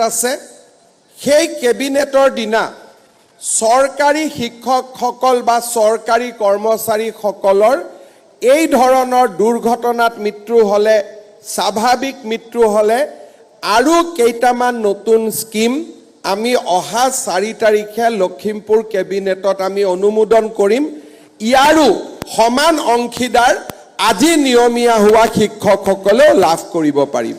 আছে সেই কেবিনেটৰ দিনা চৰকাৰী শিক্ষকসকল বা চৰকাৰী কৰ্মচাৰীসকলৰ এই ধৰণৰ দুৰ্ঘটনাত মৃত্যু হ'লে স্বাভাৱিক মৃত্যু হ'লে আৰু কেইটামান নতুন স্কিম আমি অহা 4 তাৰিখে লখিমপুৰ কেবিনেটত আমি অনুমোদন কৰিম ইয়াৰো সমান অংশীদাৰ আজি নিয়মীয়া হোৱা শিক্ষকসকলেও লাভ কৰিব পাৰিব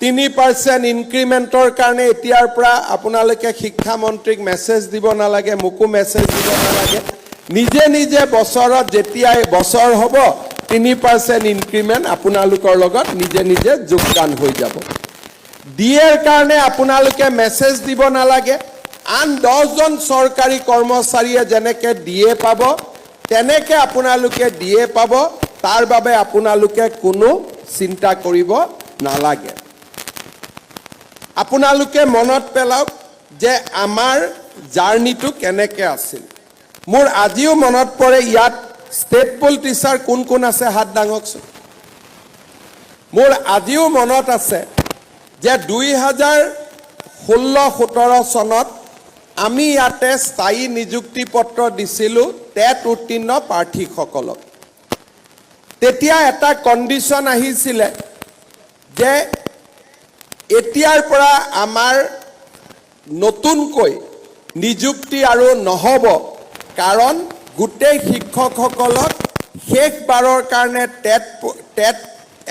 3% ইনক্ৰিমেন্টৰ কাৰণে এতিয়াৰ পৰা আপোনালোকে শিক্ষা মন্ত্ৰীক মেছেজ দিব নালাগে মুকু মেছেজ দিব নালাগে নিজে নিজে বছৰত যেতিয়া বছৰ হ'ব 3% ইনক্ৰিমেন্ট আপোনালোকৰ লগত নিজে নিজে যোগদান হৈ যাব ডিএৰ কাৰণে আপোনালোকে মেছেজ দিব নালাগে আন 10 জন চৰকাৰী কৰ্মচাৰীয়ে যেনেকৈ ডিএ পাব তেনেকৈ আপোনালোকে ডিএ পাব তাৰ বাবে আপোনালোকে কোনো চিন্তা কৰিব নালাগে আপোনালোকে মনত পেলাওক যে আমাৰ জাৰ্নিটো কেনেকৈ আছিল মোৰ আজিও মনত পৰে ইয়াত ষ্টেট পুল টিচাৰ কোন কোন আছে হাত দাঙকচোন মোৰ আজিও মনত আছে যে 2016-17 চনত আমি ইয়াতে স্থায়ী নিযুক্তি পত্ৰ দিছিলোঁ টেট উত্তীৰ্ণ প্ৰাৰ্থীসকলক তেতিয়া এটা কণ্ডিশ্যন আহিছিলে যে এতিয়াৰ পৰা আমাৰ নতুনকৈ নিযুক্তি আৰু নহব কাৰণ গোটেই শিক্ষকসকলক শেষবাৰৰ কাৰণে টেট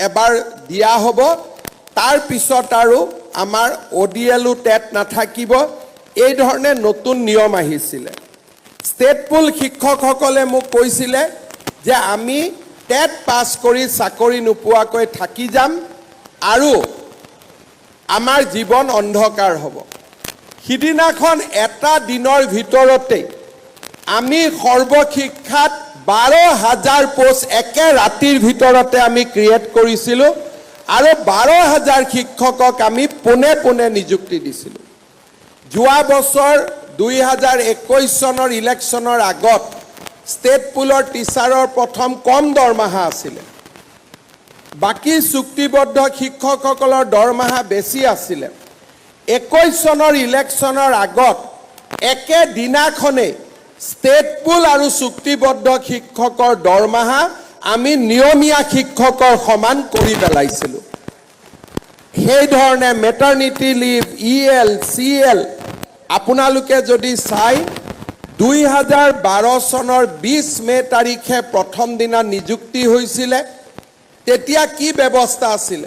এবাৰ দিয়া হ'ব তাৰ পিছত আৰু আমাৰ ODLও টেট নাথাকিব এই ধৰণে নতুন নিয়ম আহিছিলে ষ্টেট পুল শিক্ষকসকলে মোক কৈছিলে যে আমি টেট পাছ কৰি চাকৰি নোপোৱাকৈ থাকি যাম আৰু আমাৰ জীৱন অন্ধকাৰ হ'ব সিদিনাখন এটা দিনৰ ভিতৰতে আমি সৰ্বশিক্ষাত 12,000 পোষ্ট একে ৰাতিৰ ভিতৰতে আমি ক্ৰিয়েট কৰিছিলোঁ আৰু 12,000 শিক্ষকক আমি পোনে পোনে নিযুক্তি দিছিলোঁ যোৱা বছৰ 2021 চনৰ ইলেকশ্যনৰ আগত ষ্টেট পুলৰ টিচাৰৰ প্ৰথম কম দৰমহা আছিলে বাকি চুক্তিবদ্ধ শিক্ষকসকলৰ দৰমহা বেছি আছিলে 21 চনৰ ইলেকশ্যনৰ আগত একে দিনাখনে ষ্টেট পুল আৰু চুক্তিবদ্ধ শিক্ষকৰ দৰমহা আমি নিয়মীয়া শিক্ষকৰ সমান কৰি পেলাইছিলোঁ সেই ধৰণে মেটাৰনিটি লিভ EL CL আপোনালোকে যদি চাই 2012 চনৰ 20 মে তাৰিখে প্ৰথম দিনা নিযুক্তি হৈছিলে তেতিয়া কি ব্যৱস্থা আছিল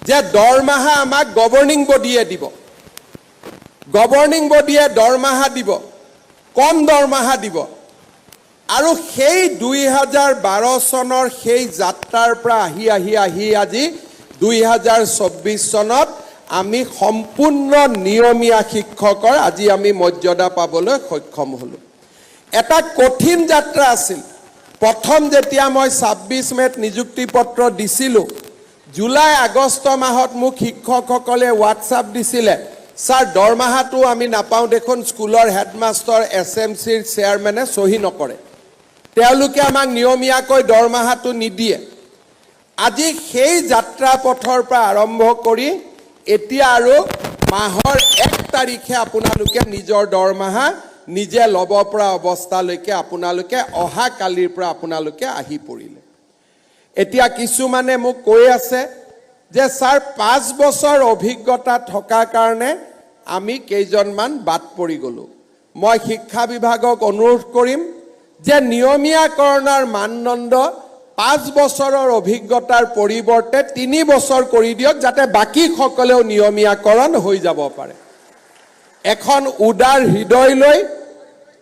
যে দৰমহা আমাক গভৰ্নিং বডিয়ে দিব গভৰ্নিং বডিয়ে দৰমহা দিব কম দৰমহা দিব আৰু সেই 2012 চনৰ সেই যাত্ৰাৰ পৰা আহি আজি 2024 চনত আমি সম্পূৰ্ণ নিয়মীয়া শিক্ষকৰ আজি আমি মৰ্যাদা পাবলৈ সক্ষম হলো এটা কঠিন যাত্ৰা আছিল প্ৰথম যেতিয়া মই 26 মেত নিযুক্তি পত্ৰ দিছিলোঁ জুলাই আগষ্ট মাহত মোক শিক্ষকসকলে হোৱাটছআপ দিছিলে স্যাৰ দৰমহাটো আমি নাপাওঁ দেখোন স্কুলৰ হেডমাষ্টাৰ SMCৰ চেয়াৰমেনে সহি নকৰে তেওঁলোকে আমাক নিয়মীয়াকৈ দৰমহাটো নিদিয়ে আজি সেই যাত্ৰা পথৰ পৰা আৰম্ভ কৰি এতিয়া আৰু মাহৰ 1 তাৰিখে আপোনালোকে নিজৰ দৰমহা নিজে লব পৰা অৱস্থালৈকে আপোনালোকে অহা কালিৰ পৰা আপোনালোকে আহি পৰিলে এতিয়া কিছুমানে মোক কৈ আছে যে স্যাৰ 5 বছৰ অভিজ্ঞতা থকা কাৰণে আমি কেইজনমান বাদ পৰি গলো মই শিক্ষা বিভাগক অনুৰোধ কৰিম যে নিয়মীয়াকৰণৰ মানদণ্ড 5 বছৰৰ অভিজ্ঞতাৰ পৰিৱৰ্তে 3 বছৰ কৰি দিয়ক যাতে বাকি সকলেও নিয়মীয়াকৰণ হৈ যাব পাৰে এখন উদাৰ হৃদয় লৈ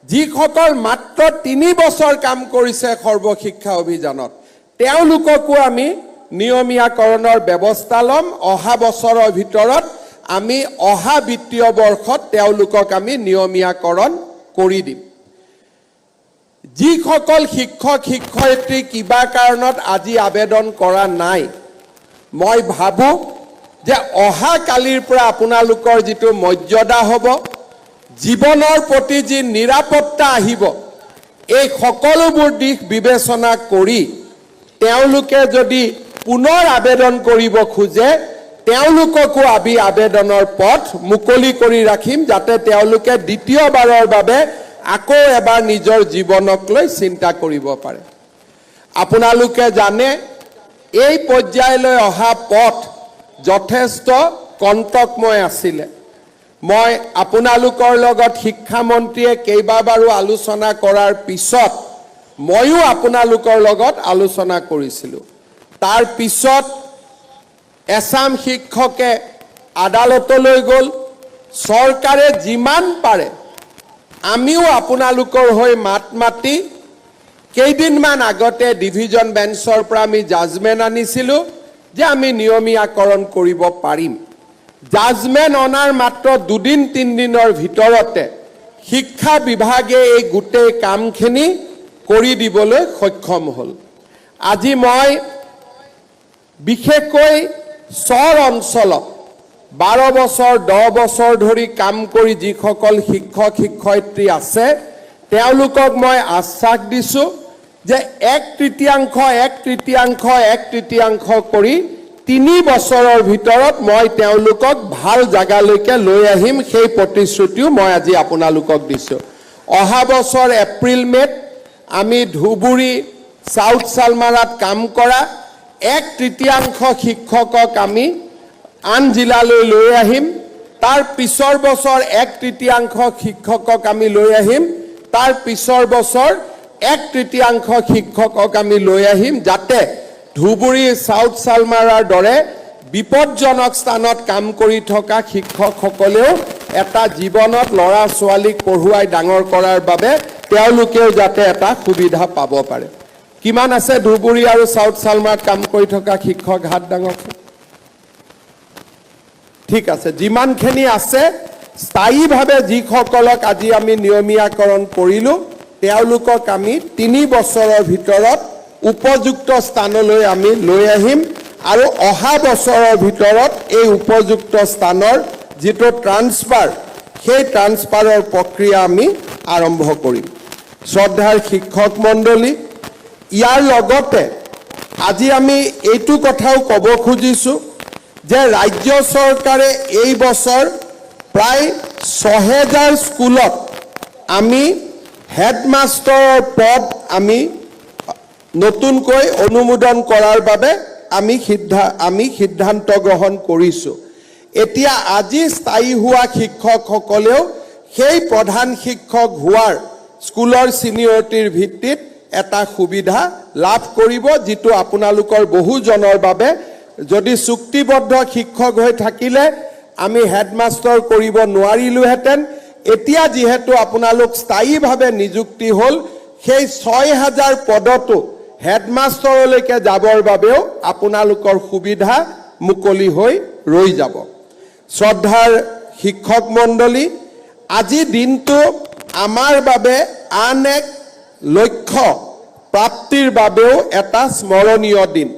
যিসকল মাত্ৰ 3 বছৰ কাম কৰিছে সৰ্বশিক্ষা অভিযানত তেওঁলোককো আমি নিয়মীয়াকৰণৰ ব্যৱস্থা লম অহা বছৰৰ ভিতৰত আমি অহা বিত্তীয় বৰ্ষত তেওঁলোকক আমি নিয়মীয়াকৰণ কৰি দিম যিসকল শিক্ষক শিক্ষয়িত্ৰী কিবা কাৰণত আজি আবেদন কৰা নাই মই ভাবো যে অহা কালিৰ পৰা আপোনালোকৰ যিটো মৰ্যাদা হ'ব জীৱনৰ প্ৰতি যি নিৰাপত্তা আহিব এই সকলোবোৰ দিশ বিবেচনা কৰি তেওঁলোকে যদি পুনৰ আবেদন কৰিব খোজে তেওঁলোককো আমি আবেদনৰ পথ মুকলি কৰি ৰাখিম যাতে তেওঁলোকে দ্বিতীয়বাৰৰ বাবে আকৌ এবাৰ নিজৰ জীৱনক লৈ চিন্তা কৰিব পাৰে। আপোনালোকে জানে এই পৰ্যায়লৈ অহা পথ যথেষ্ট কণ্টকময় আছিলে। মই আপোনালোকৰ লগত শিক্ষামন্ত্ৰীয়ে কেইবাবাৰো আলোচনা কৰাৰ পিছত ময়ো আপোনালোকৰ লগত আলোচনা কৰিছিলোঁ। তাৰ পিছত এছাম শিক্ষকে আদালতলৈ গ'ল। চৰকাৰে যিমান পাৰে আমিও আপোনালোকৰ হৈ মাত মাতি কেইদিনমান আগতে ডিভিজন বেঞ্চৰ পৰা আমি জাজমেণ্ট আনিছিলোঁ যে আমি নিয়মীয়াকৰণ কৰিব পাৰিম। জাজমেণ্ট অনাৰ মাত্ৰ 2-3 দিনৰ ভিতৰতে শিক্ষা বিভাগে এই গোটেই কামখিনি কৰি দিবলৈ সক্ষম হ'ল। আজি মই বিশেষকৈ চৰ অঞ্চলত 12 বছৰ 10 বছৰ ধৰি কাম কৰি যিসকল শিক্ষক শিক্ষয়িত্ৰী আছে তেওঁলোকক মই আশ্বাস দিছোঁ যে 1/3 কৰি 3 বছৰৰ ভিতৰত মই তেওঁলোকক ভাল জাগালৈকে লৈ আহিম। সেই প্ৰতিশ্ৰুতিও মই আজি আপোনালোকক দিছোঁ। অহা বছৰ এপ্ৰিল মে'ত আমি ধুবুৰী সাউথ সালমাৰাত কাম কৰা 1/3 শিক্ষকক আমি আন জিলালৈ লৈ আহিম। তাৰ পিছৰ বছৰ 1/3 শিক্ষকক আমি লৈ আহিম। তাৰ পিছৰ বছৰ 1/3 শিক্ষকক আমি লৈ আহিম যাতে ধুবুৰী সাউথ সালমাৰাৰ দৰে বিপদজনক স্থানত কাম কৰি থকা শিক্ষকসকলেও এটা জীৱনত ল'ৰা ছোৱালীক পঢ়ুৱাই ডাঙৰ কৰাৰ বাবে তেওঁলোকেও যাতে এটা সুবিধা পাব পাৰে। কিমান আছে ধুবুৰী আৰু সাউথ সালমাৰাত কাম কৰি থকা শিক্ষক? হাত ডাঙৰ। ঠিক আছে, যিমানখিনি আছে স্থায়ীভাৱে যিসকলক আজি আমি নিয়মীয়াকৰণ কৰিলোঁ তেওঁলোকক আমি 3 বছৰৰ ভিতৰত উপযুক্ত স্থানলৈ আমি লৈ আহিম আৰু অহা বছৰৰ ভিতৰত এই উপযুক্ত স্থানৰ যিটো ট্ৰান্সফাৰ সেই ট্ৰান্সফাৰৰ প্ৰক্ৰিয়া আমি আৰম্ভ কৰিম। শ্ৰদ্ধাৰ শিক্ষক মণ্ডলী, ইয়াৰ লগতে আজি আমি এইটো কথাও ক'ব খুজিছোঁ যে ৰাজ্য চৰকাৰে এই বছৰ প্ৰায় 6000 স্কুলত আমি হেডমাষ্টাৰৰ পদ আমি নতুনকৈ অনুমোদন কৰাৰ বাবে আমি সিদ্ধান্ত গ্ৰহণ কৰিছোঁ। এতিয়া আজি স্থায়ী হোৱা শিক্ষকসকলেও সেই প্ৰধান শিক্ষক হোৱাৰ স্কুলৰ ছিনিয়ৰিটিৰ ভিত্তিত এটা সুবিধা লাভ কৰিব, যিটো আপোনালোকৰ বহুজনৰ বাবে যদি চুক্তিবদ্ধ শিক্ষক হৈ থাকিলে আমি হেডমাষ্টাৰ কৰিব নোৱাৰিলোহেঁতেন। এতিয়া যিহেতু আপোনালোক স্থায়ীভাৱে নিযুক্তি হ'ল সেই 6000 পদতো হেডমাষ্টাৰলৈকে যাবৰ বাবেও আপোনালোকৰ সুবিধা মুকলি হৈ ৰৈ যাব। শ্ৰদ্ধাৰ শিক্ষক মণ্ডলী, আজি দিনটো আমাৰ বাবে আন এক লক্ষ্য প্ৰাপ্তিৰ বাবেও এটা স্মৰণীয় দিন।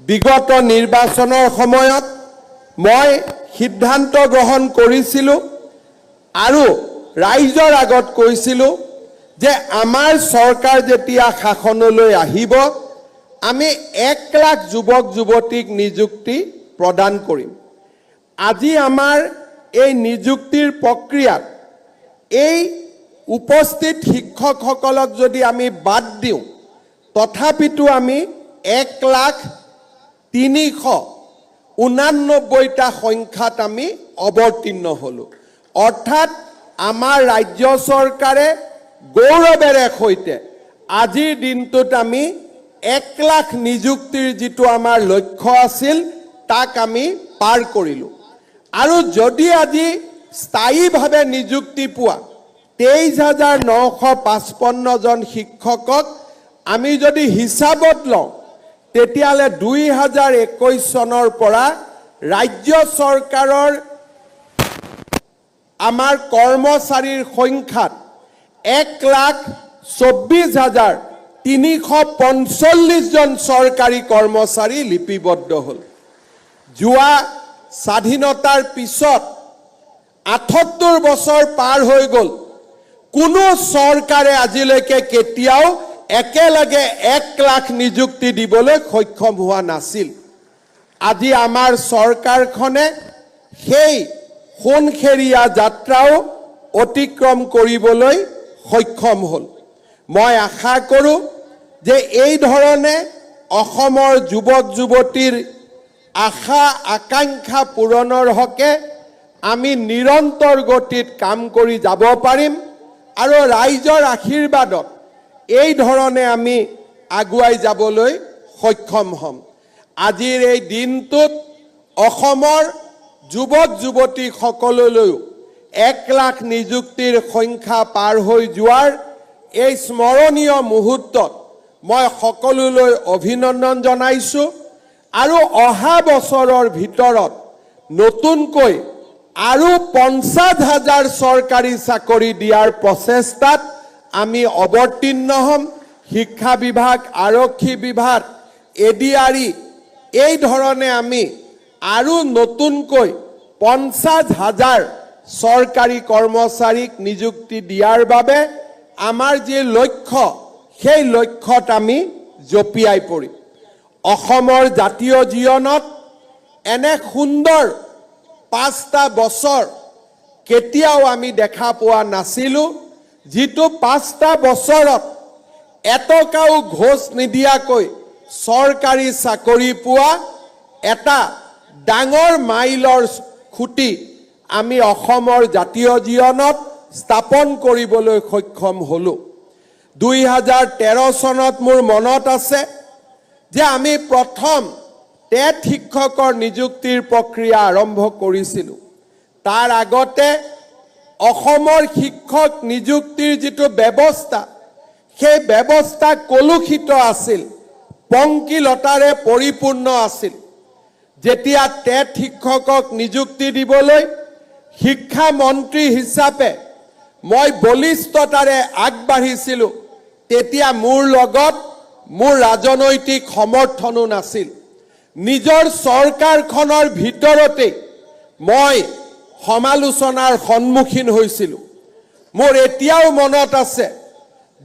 বিগত নিৰ্বাচনৰ সময়ত মই সিদ্ধান্ত গ্ৰহণ কৰিছিলোঁ আৰু ৰাইজৰ আগত কৈছিলোঁ যে আমাৰ চৰকাৰ যেতিয়া শাসনলৈ আহিব আমি 1 লাখ যুৱক যুৱতীক নিযুক্তি প্ৰদান কৰিম। আজি আমাৰ এই নিযুক্তিৰ প্ৰক্ৰিয়াত এই উপস্থিত শিক্ষকসকলক যদি আমি বাদ দিওঁ তথাপিতো আমি 1,389টা সংখ্যাত আমি অৱতীৰ্ণ হ'লোঁ। অৰ্থাৎ আমাৰ ৰাজ্য চৰকাৰে গৌৰৱেৰে সৈতে আজিৰ দিনটোত আমি 1 লাখ নিযুক্তিৰ যিটো আমাৰ লক্ষ্য আছিল তাক আমি পাৰ কৰিলোঁ। আৰু যদি আজি স্থায়ীভাৱে নিযুক্তি পোৱা 23,955 জন শিক্ষকক আমি যদি হিচাপত লওঁ তেতিয়াহ'লে 2021 চনৰ পৰা ৰাজ্য চৰকাৰৰ আমাৰ কৰ্মচাৰীৰ সংখ্যাত 1,24,345 জন চৰকাৰী কৰ্মচাৰী লিপিবদ্ধ হ'ল। যোৱা স্বাধীনতাৰ পিছত 78 বছৰ পাৰ হৈ গ'ল, কোনো চৰকাৰে আজিলৈকে কেতিয়াও একেলগে 1 লাখ নিযুক্তি দিবলৈ সক্ষম হোৱা নাছিল। আজি আমাৰ চৰকাৰখনে সেই সোণখেৰীয়া যাত্ৰাও অতিক্ৰম কৰিবলৈ সক্ষম হ'ল। মই আশা কৰোঁ যে এই ধৰণে অসমৰ যুৱক যুৱতীৰ আশা আকাংক্ষা পূৰণৰ হকে আমি নিৰন্তৰ গতিত কাম কৰি যাব পাৰিম আৰু ৰাইজৰ আশীৰ্বাদত এই ধৰণে আমি আগুৱাই যাবলৈ সক্ষম হ'ম। আজিৰ এই দিনটোত অসমৰ যুৱক যুৱতীসকললৈও 1 লাখ নিযুক্তিৰ সংখ্যা পাৰ হৈ যোৱাৰ এই স্মৰণীয় মুহূৰ্তত মই সকলোলৈ অভিনন্দন জনাইছোঁ আৰু অহা বছৰৰ ভিতৰত নতুনকৈ আৰু 50,000 চৰকাৰী চাকৰি দিয়াৰ প্ৰচেষ্টাত আমি অৱতীৰ্ণ হ'ম। শিক্ষা বিভাগ, আৰক্ষী বিভাগ, এডিআৰই এই ধৰণে আমি আৰু নতুনকৈ 50,000 চৰকাৰী কৰ্মচাৰীক নিযুক্তি দিয়াৰ বাবে আমাৰ যি লক্ষ্য সেই লক্ষ্যত আমি জঁপিয়াই পৰিম। অসমৰ জাতীয় জীৱনত এনে সুন্দৰ 5টা বছৰ কেতিয়াও আমি দেখা পোৱা নাছিলোঁ, যিটো 5টা বছৰত এটকাও ঘোষ নিদিয়াকৈ চৰকাৰী চাকৰি পোৱা এটা ডাঙৰ মাইলৰ খুঁটি আমি অসমৰ জাতীয় জীৱনত স্থাপন কৰিবলৈ সক্ষম হ'লোঁ। 2013 চনত মোৰ মনত আছে যে আমি প্ৰথম টেট শিক্ষকৰ নিযুক্তিৰ প্ৰক্ৰিয়া আৰম্ভ কৰিছিলোঁ। তাৰ আগতে অসমৰ শিক্ষক নিযুক্তিৰ যিটো ব্যৱস্থা সেই ব্যৱস্থা কলুষিত আছিল, পংকিলতাৰে পৰিপূৰ্ণ আছিল। যেতিয়া টেট শিক্ষকক নিযুক্তি দিবলৈ শিক্ষা মন্ত্ৰী হিচাপে মই বলিষ্ঠতাৰে আগবাঢ়িছিলোঁ, তেতিয়া মোৰ লগত মোৰ ৰাজনৈতিক সমৰ্থনো নাছিল। নিজৰ চৰকাৰখনৰ ভিতৰতে মই সমালোচনাৰ সন্মুখীন হৈছিলোঁ। মোৰ এতিয়াও মনত আছে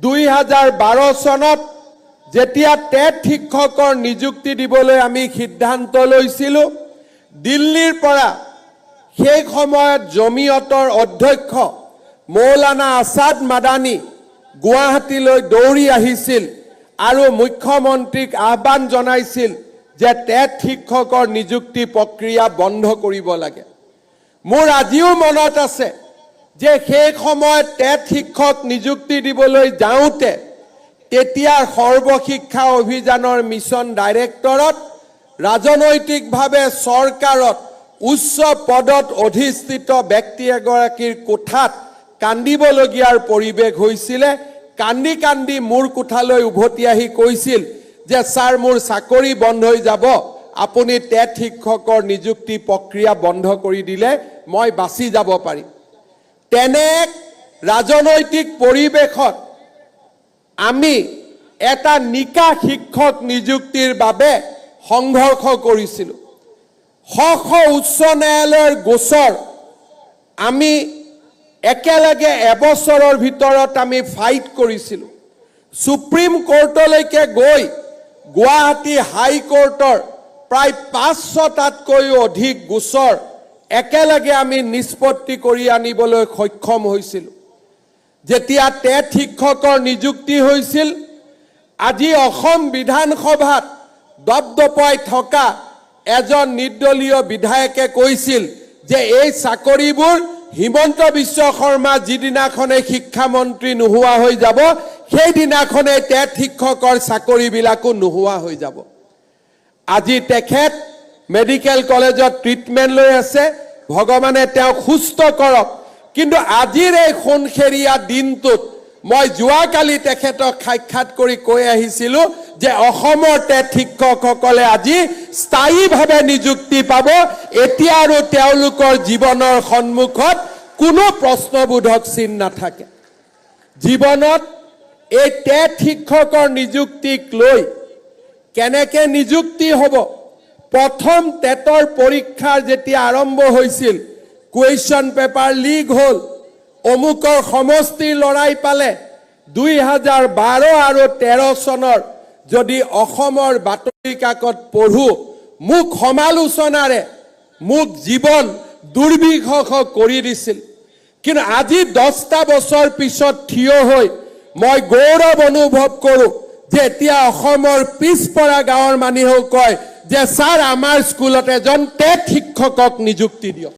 2012 চনত যেতিয়া টেট শিক্ষকৰ নিযুক্তি দিবলৈ আমি সিদ্ধান্ত লৈছিলোঁ, দিল্লীৰ পৰা সেই সময়ত জমিয়তৰ অধ্যক্ষ মৌলানা আছাদ মাদানী গুৱাহাটীলৈ দৌৰি আহিছিল আৰু মুখ্যমন্ত্ৰীক আহ্বান জনাইছিল যে টেট শিক্ষকৰ নিযুক্তি প্ৰক্ৰিয়া বন্ধ কৰিব লাগে। মোৰ আজিও মনত আছে যে সেই সময়ত টেট শিক্ষক নিযুক্তি দিবলৈ যাওঁতে তেতিয়াৰ সৰ্বশিক্ষা অভিযানৰ মিছন ডাইৰেক্টৰত ৰাজনৈতিকভাৱে চৰকাৰত উচ্চ পদত অধিষ্ঠিত ব্যক্তি এগৰাকীৰ কোঠাত কান্দিবলগীয়াৰ পৰিৱেশ হৈছিলে। কান্দি কান্দি মোৰ কোঠালৈ উভতি আহি কৈছিল যে ছাৰ, মোৰ চাকৰি বন্ধ হৈ যাব, আপুনি টেট শিক্ষকৰ নিযুক্তি প্ৰক্ৰিয়া বন্ধ কৰি দিলে মই বাচি যাব পাৰিম। তেনে ৰাজনৈতিক পৰিৱেশত আমি এটা নিকা শিক্ষক নিযুক্তিৰ বাবে সংঘৰ্ষ কৰিছিলোঁ। শ উচ্চ ন্যায়ালয়ৰ গোচৰ আমি একেলগে এবছৰৰ ভিতৰত আমি ফাইট কৰিছিলোঁ। সুপ্ৰিম কোৰ্টলৈকে গৈ গুৱাহাটী হাইকোৰ্টৰ প্ৰায় 500টাতকৈও অধিক গোচৰ একেলগে আমি নিষ্পত্তি কৰি আনিবলৈ সক্ষম হৈছিলোঁ। যেতিয়া টেট শিক্ষকৰ নিযুক্তি হৈছিল, আজি অসম বিধানসভাত দপদপাই থকা এজন নিৰ্দলীয় বিধায়কে কৈছিল যে এই চাকৰিবোৰ হিমন্ত বিশ্ব শৰ্মা যিদিনাখনে শিক্ষামন্ত্ৰী নোহোৱা হৈ যাব, সেইদিনাখনে টেট শিক্ষকৰ চাকৰিবিলাকো নোহোৱা হৈ যাব। আজি তেখেত মেডিকেল কলেজত ট্ৰিটমেণ্ট লৈ আছে, ভগৱানে তেওঁক সুস্থ কৰক। কিন্তু আজিৰ এই সোণখেৰীয়া দিনটোত মই যোৱাকালি তেখেতক সাক্ষাৎ কৰি কৈ আহিছিলোঁ যে অসমৰ টেট শিক্ষকসকলে আজি স্থায়ীভাৱে নিযুক্তি পাব। এতিয়া আৰু তেওঁলোকৰ জীৱনৰ সন্মুখত কোনো প্ৰশ্নবোধক চিন নাথাকে। জীৱনত এই টেট শিক্ষকৰ নিযুক্তিক লৈ কেনেকৈ নিযুক্তি হ'ব? প্ৰথম টেটৰ পৰীক্ষাৰ যেতিয়া আৰম্ভ হৈছিল, কুৱেশ্যন পেপাৰ লিক হ'ল, অমুকৰ সমষ্টিৰ লৰাই পালে। 2012 আৰু 13 চনৰ যদি অসমৰ বাতৰি কাকত পঢ়ো, মোক সমালোচনাৰে মোক জীৱন দুৰ্বিষহ কৰি দিছিল কিন্তু আজি 10টা বছৰ পিছত থিয় হৈ মই গৌৰৱ অনুভৱ কৰোঁ যে এতিয়া অসমৰ পিছপৰা গাঁৱৰ মানুহেও কয় যে ছাৰ আমাৰ স্কুলত এজন টেট শিক্ষকক নিযুক্তি দিয়ক